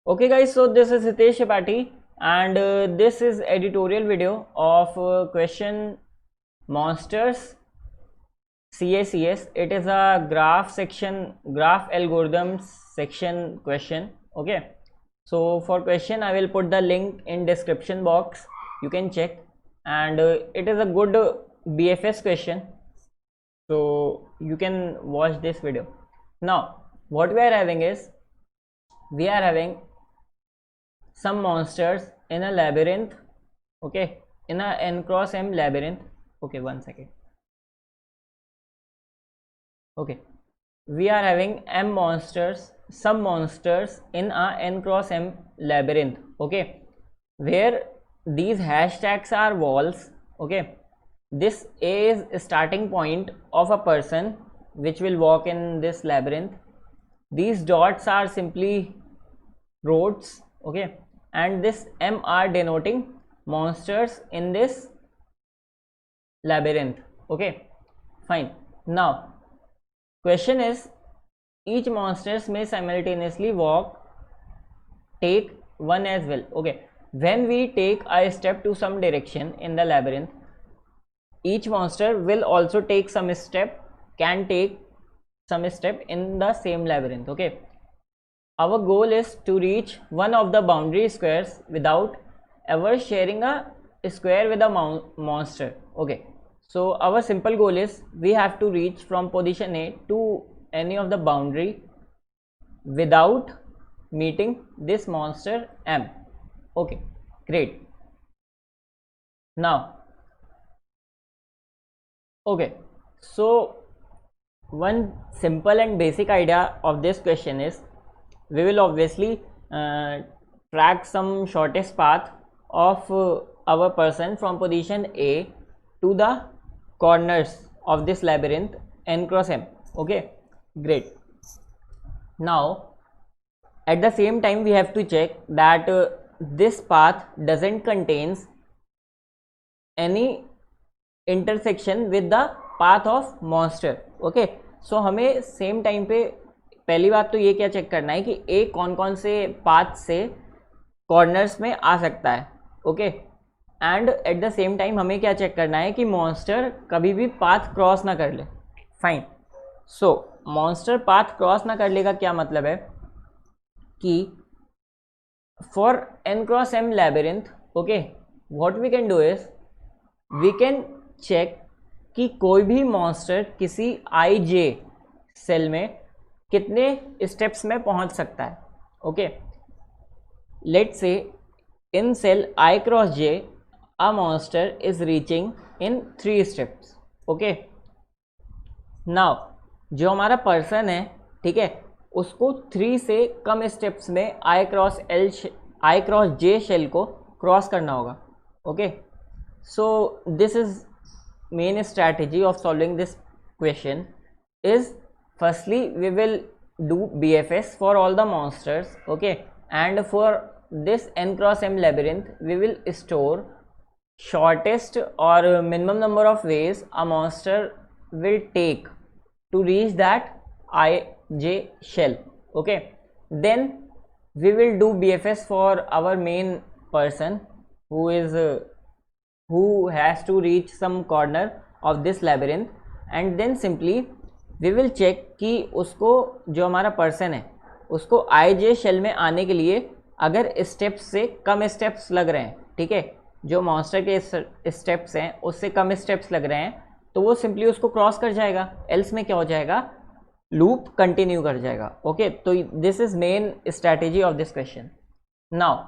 Okay guys, so this is Hitesh Tripathi and this is editorial video of question monsters CACS. It is a graph algorithms section question. Okay, so for question I will put the link in description box. You can check, and it is a good BFS question, so you can watch this video. Now what we are having is, we are having some monsters in a labyrinth. Okay, in a n cross m labyrinth. Okay, one second. Okay, we are having some monsters in a n cross m labyrinth. Okay, where these hashtags are walls. Okay, this is starting point of a person which will walk in this labyrinth. These dots are simply roads. Okay, and this m are denoting monsters in this labyrinth. Okay, fine. Now question is, each monsters may simultaneously take one as well. Okay, when we take a step to some direction in the labyrinth, each monster will also take some step in the same labyrinth. Okay, our goal is to reach one of the boundary squares without ever sharing a square with a monster. Okay, so our simple goal is, we have to reach from position A to any of the boundary without meeting this monster M. Okay, great. Now, okay, so one simple and basic idea of this question is, we will obviously track some shortest path of our person from position A to the corners of this labyrinth n cross m. Okay, great. Now at the same time we have to check that this path doesn't contains any intersection with the path of monster. Okay, so हमें same time पे पहली बात तो ये क्या check करना है कि ए कौन कौन से पाथ से कॉर्नर्स में आ सकता है. Okay, and at the same time हमें क्या चेक करना है कि मॉन्स्टर कभी भी पाथ क्रॉस ना कर ले. Fine. So monster path cross ना कर ले का क्या मतलब है कि for n cross m labyrinth, okay, what we can do is, we can check कि कोई भी मॉन्स्टर किसी ij सेल में कितने स्टेप्स में पहुंच सकता है. Okay, let's say in cell i cross j a monster is reaching in 3 steps. Okay, now जो हमारा पर्सन है, ठीक है, उसको 3 से कम स्टेप्स में i क्रॉस j शेल को क्रॉस करना होगा. Okay, so this is main strategy of solving this question is, firstly we will do BFS for all the monsters. Okay, and for this n cross m labyrinth we will store shortest or minimum number of ways a monster will take to reach that ij shell. Okay, then we will do BFS for our main person who has to reach some corner of this labyrinth, and then simply we will check कि उसको, जो हमारा person है, उसको ij shell में आने के लिए अगर स्टेप्स से कम स्टेप्स लग रहे हैं, ठीक है, जो मॉन्स्टर के स्टेप्स हैं उससे कम स्टेप्स लग रहे हैं, तो वो सिंपली उसको क्रॉस कर जाएगा. एल्स में क्या हो जाएगा, लूप कंटिन्यू कर जाएगा. ओके, तो this is main strategy of this question. Now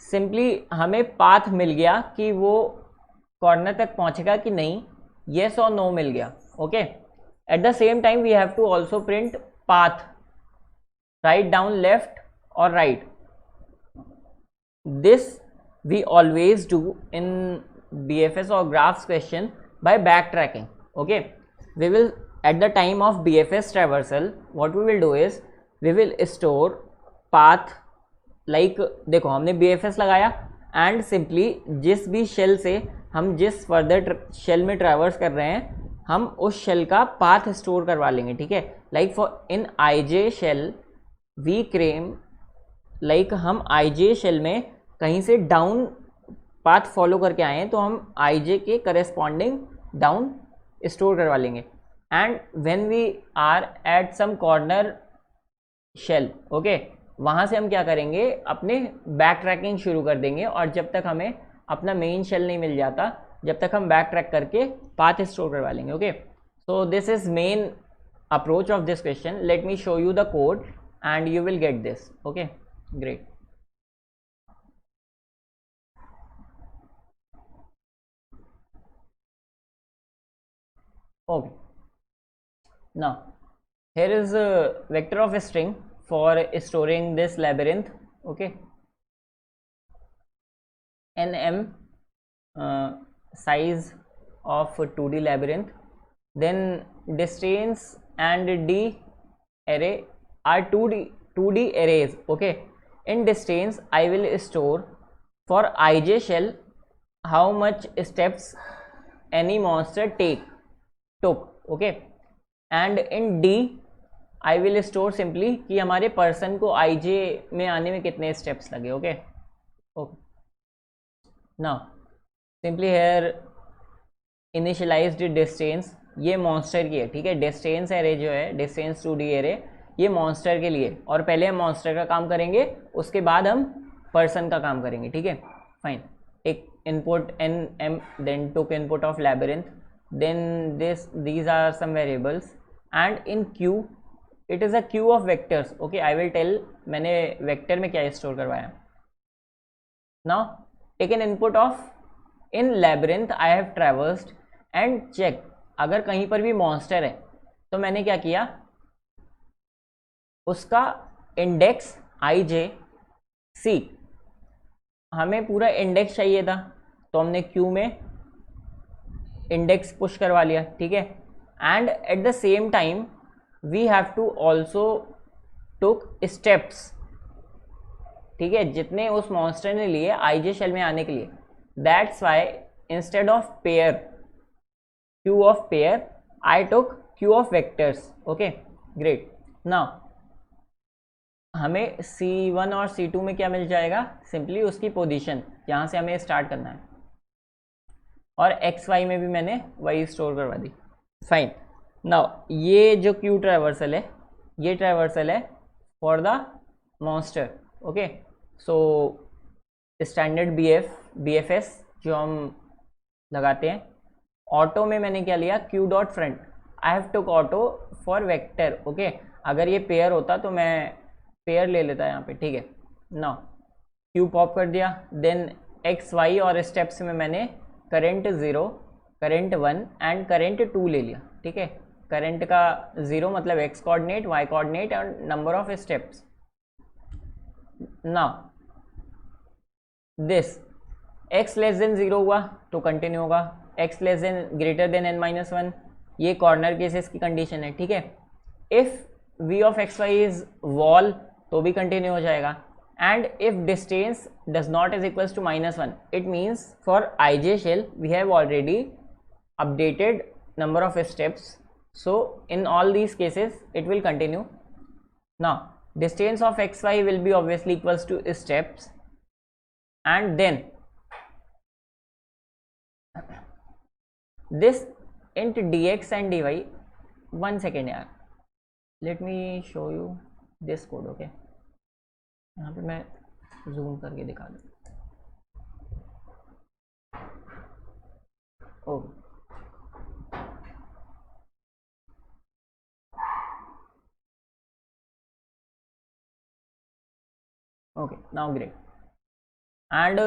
simply हमें पाथ मिल गया कि वो कॉर्नर तक पहुंचेगा कि नहीं, येस और नो मिल गया. Okay, at the same time we have to also print path, right down left और right. This we always do in BFS or graphs question by backtracking. Okay, we will at the time of BFS traversal, what we will do is we will store path, like देखो हमने BFS लगाया and simply जिस भी shell से हम जिस further shell में traverse कर रहे हैं, हम उस शेल का पाथ स्टोर करवा लेंगे. ठीक है, like for in ij cell we claim like हम आई जे शेल में कहीं से डाउन पाथ फॉलो करके आए हैं तो हम आई जे के करेस्पॉन्डिंग डाउन स्टोर करवा लेंगे. And when we are at some corner cell, okay, वहाँ से हम क्या करेंगे, अपने बैक ट्रैकिंग शुरू कर देंगे. और जब तक हमें अपना मेन शेल नहीं मिल जाता, जब तक हम बैक ट्रैक करके पाथ स्टोर करवा लेंगे. Okay, so this is main approach of this question. Let me show you the code and you will get this. Okay, great. Okay, now here is a vector of a string for storing this labyrinth. Okay, nm size of 2D labyrinth, then distance and d array are 2D arrays. Okay, in distance I will store for ij shell how much steps any monster took. Okay, and in d I will store simply कि हमारे person को ij में आने में कितने steps लगे. Okay, now simply here initialized distance, ये monster की है. ठीक है, डिस्टेंस एरे जो है, डिस्टेंस 2D एरे, ये मॉन्स्टर के लिए. और पहले हम मॉन्स्टर का काम करेंगे, उसके बाद हम पर्सन का काम करेंगे. ठीक है, फाइन. एक input N M, then took input of labyrinth, then these are some variables, and in queue it is a queue of vectors. Okay, I will tell मैंने वेक्टर में क्या स्टोर करवाया. Now take an input of in labyrinth I have traversed and check. अगर कहीं पर भी monster है तो मैंने क्या किया, उसका इंडेक्स आई जे सी, हमें पूरा इंडेक्स चाहिए था तो हमने क्यू में इंडेक्स पुश करवा लिया. ठीक है, and at the same time we have to also took steps. ठीक है, जितने उस मॉन्स्टर ने लिए आई जे शेल में आने के लिए. That's why instead of pair, Q of pair, I took Q of vectors. Okay, great. Now हमें C1 और C2 में क्या मिल जाएगा, सिंपली उसकी पोजीशन जहाँ से हमें स्टार्ट करना है. और XY में भी मैंने वही स्टोर करवा दी. फाइन. नाउ ये जो Q ट्रैवर्सल है, ये ट्रैवर्सल है for the monster. Okay, so standard BFS जो हम लगाते हैं. ऑटो में मैंने क्या लिया, Q dot front, I have took auto for vector. Okay, अगर ये पेयर होता तो मैं पेयर ले लेता यहाँ पे. ठीक है, नाउ क्यू पॉप कर दिया. देन एक्स वाई और स्टेप्स में मैंने करंट 0, करंट 1 एंड करंट 2 ले लिया. ठीक है, करंट का 0 मतलब X coordinate, Y coordinate and number of steps. Now this X less than 0 हुआ तो कंटिन्यू होगा, X less than greater than n-1, ये कॉर्नर केसेस की कंडीशन है. ठीक है, if v of X Y is wall तो भी कंटिन्यू हो जाएगा. And if distance does not is equals to -1, it means for I J cell we have already updated number of steps, so in all these cases it will continue. Now distance of X Y will be obviously equals to steps, and then this int dx and dy. 1 second यार, let me show you this code. okay, यहाँ पे मैं zoom करके दिखा दूँ. Okay, now great. And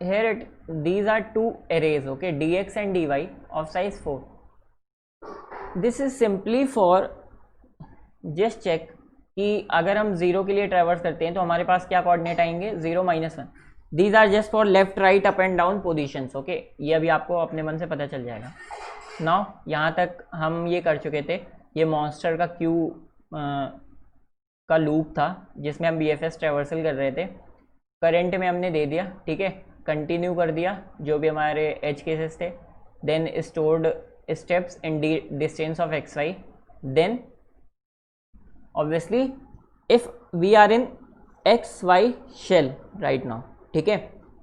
here these are two arrays. Okay, dx and dy of size 4. This is simply for just check कि अगर हम 0 के लिए ट्रैवर्स करते हैं तो हमारे पास क्या कोऑर्डिनेट आएंगे, 0, -1. These are just for left, right, up and down positions. Okay, ये अभी आपको अपने मन से पता चल जाएगा. नाउ यहाँ तक हम ये कर चुके थे. ये मॉन्स्टर का क्यू का लूप था जिसमें हम BFS ट्रैवर्सल कर रहे थे. करंट में हमने दे दिया. ठीक है, कंटिन्यू कर दिया जो भी हमारे एज केसेस थे. Then stored steps in distance of X Y. Then obviously if we are in X Y cell right now, ठीक है।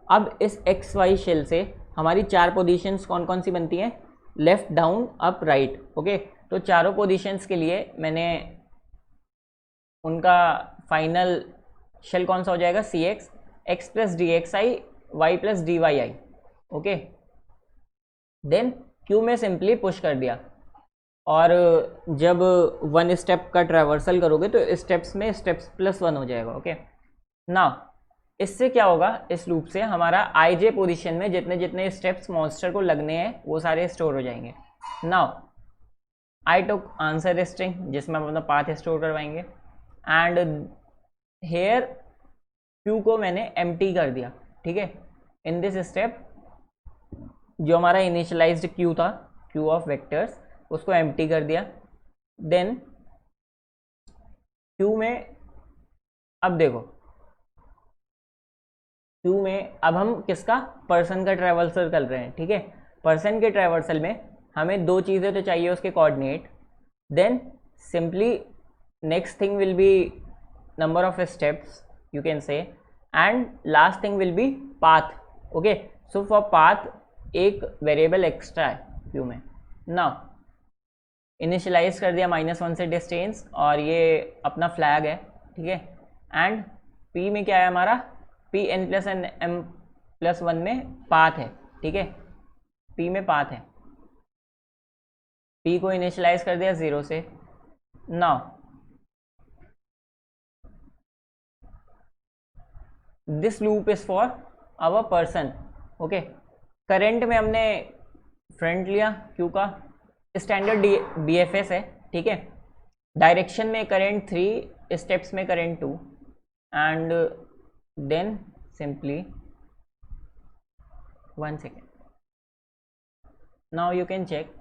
अब इस एक्स वाई शेल से हमारी 4 पोजीशंस कौन कौन सी बनती हैं, left, down, up, right, okay. तो चारों पोजीशंस के लिए मैंने उनका फाइनल शेल कौन सा हो जाएगा, C X, X plus D X I, Y plus D Y I, okay. Then queue में सिंपली पुश कर दिया, और जब 1 स्टेप का ट्रैवर्सल करोगे तो स्टेप्स में स्टेप्स प्लस 1 हो जाएगा, ओके। नाउ इससे क्या होगा, इस लूप से हमारा आई जे पोजिशन में जितने जितने स्टेप्स मॉन्स्टर को लगने हैं वो सारे स्टोर हो जाएंगे। Now I took answer string जिसमें हम अपना पाथ स्टोर करवाएंगे, एंड हेयर क्यू को मैंने एम्प्टी कर दिया, ठीक है। इन दिस स्टेप जो हमारा इनिशियलाइज्ड क्यू था, क्यू ऑफ वेक्टर्स, उसको एम्प्टी कर दिया। देन क्यू में अब देखो, क्यू में अब हम किसका, पर्सन का ट्रैवर्सल कर रहे हैं, ठीक है। पर्सन के ट्रैवर्सल में हमें 2 चीज़ें तो चाहिए, उसके coordinate, then simply next thing will be number of steps you can say, and last thing will be path, okay. So for path एक वेरिएबल एक्स्ट्रा है क्यू में। नाउ इनिशियलाइज कर दिया -1 से डिस्टेंस, और ये अपना फ्लैग है, ठीक है। एंड पी में क्या है हमारा, P N plus N M plus 1 में पाथ है, ठीक है। पी में पाथ है, पी को इनिशियलाइज कर दिया 0 से। Now this loop is for our person, okay. Current में हमने फ्रंट लिया क्यू का, स्टैंडर्ड बी एफ एस है, ठीक है। डायरेक्शन में करंट 3, स्टेप्स में current 2, and then simply 1 second, now you can check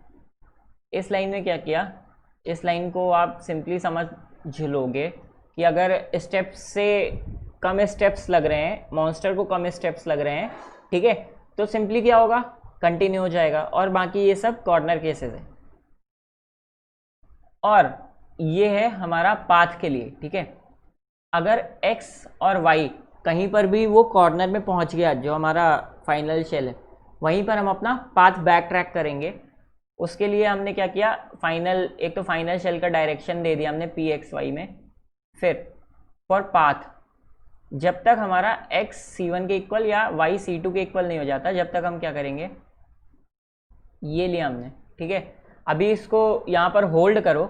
इस लाइन में क्या किया। इस लाइन को आप सिंपली समझ लोगे कि अगर स्टेप्स से कम स्टेप्स लग रहे हैं, मॉन्स्टर को कम स्टेप्स लग रहे हैं, ठीक है, तो सिंपली क्या होगा, कंटिन्यू हो जाएगा, और बाकी ये सब कॉर्नर केसेस है। और ये है हमारा पाथ के लिए, ठीक है। अगर x और y कहीं पर भी वो कॉर्नर में पहुंच गया, जो हमारा फाइनल शेल है, वहीं पर हम अपना पाथ बैक ट्रैक करेंगे। उसके लिए हमने क्या किया, फाइनल, एक तो फाइनल शेल का डायरेक्शन दे दिया हमने पी एक्स वाई में। फिर फॉर पाथ, जब तक हमारा x c1 के इक्वल या y c2 के इक्वल नहीं हो जाता, जब तक हम क्या करेंगे, ये लिया हमने, ठीक है। अभी इसको यहाँ पर होल्ड करो,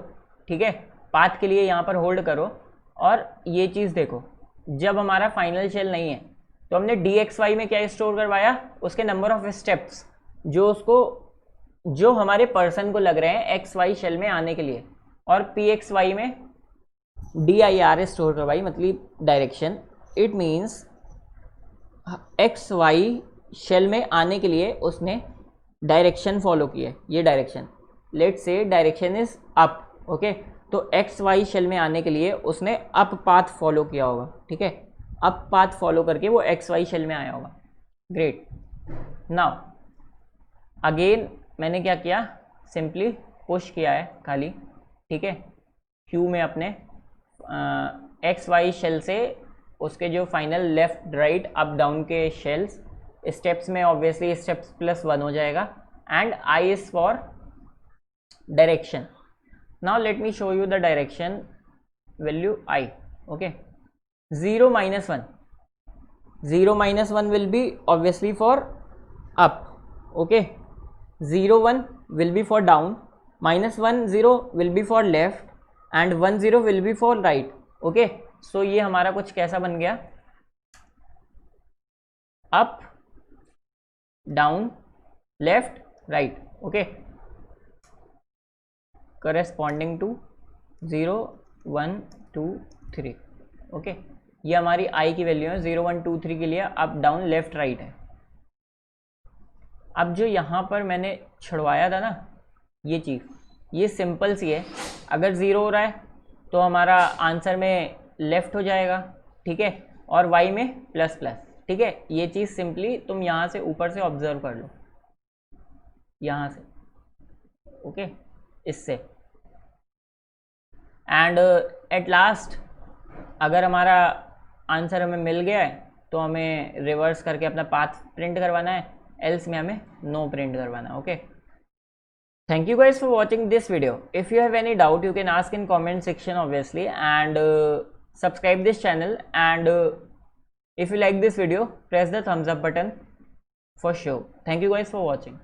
ठीक है, पाथ के लिए यहाँ पर होल्ड करो, और ये चीज़ देखो, जब हमारा फाइनल शेल नहीं है तो हमने dxy में क्या स्टोर करवाया, उसके नंबर ऑफ स्टेप्स जो हमारे पर्सन को लग रहे हैं xy शेल में आने के लिए, और pxy में dir स्टोर करवाई, मतलब direction. It means xy cell में आने के लिए उसने डायरेक्शन फॉलो किया, ये direction, let's say direction is up, okay. तो एक्स वाई शेल में आने के लिए उसने अप पाथ फॉलो किया होगा, ठीक है। अप पाथ फॉलो करके वो एक्स वाई शेल में आया होगा, ग्रेट। नाउ अगेन मैंने क्या किया, सिंपली पुश किया है खाली, ठीक है, क्यू में अपने एक्स वाई शेल से उसके जो final left right up down के शेल्स, स्टेप्स में ऑब्वियसली स्टेप्स प्लस 1 हो जाएगा, and I is for direction. Now let me show you the direction value I, okay. 0 -1, 0 -1 will be obviously for up, okay. 0 1 will be for down, -1 0 will be for left, and 1 0 will be for right, okay. So ये हमारा कुछ कैसा बन गया, up down left right, okay, corresponding to 0 1 2 3, okay. ये हमारी आई की value है, 0 1 2 3 के लिए अप डाउन लेफ्ट राइट है। अब जो यहाँ पर मैंने छुड़वाया था ना ये चीज़, ये सिंपल सी है। अगर 0 हो रहा है तो हमारा आंसर में लेफ्ट हो जाएगा, ठीक है, और वाई में प्लस प्लस, ठीक है। ये चीज़ सिंपली तुम यहाँ से ऊपर से ऑब्जर्व कर लो, यहाँ से, ओके, इससे। एंड एट लास्ट अगर हमारा आंसर हमें मिल गया है तो हमें रिवर्स करके अपना पाथ प्रिंट करवाना है, एल्स में हमें नो प्रिंट करवाना है. Okay, thank you guys for watching this video. If you have any doubt you can ask in comment section obviously, and subscribe this channel, and if you like this video press the thumbs up button for sure. Thank you guys for watching.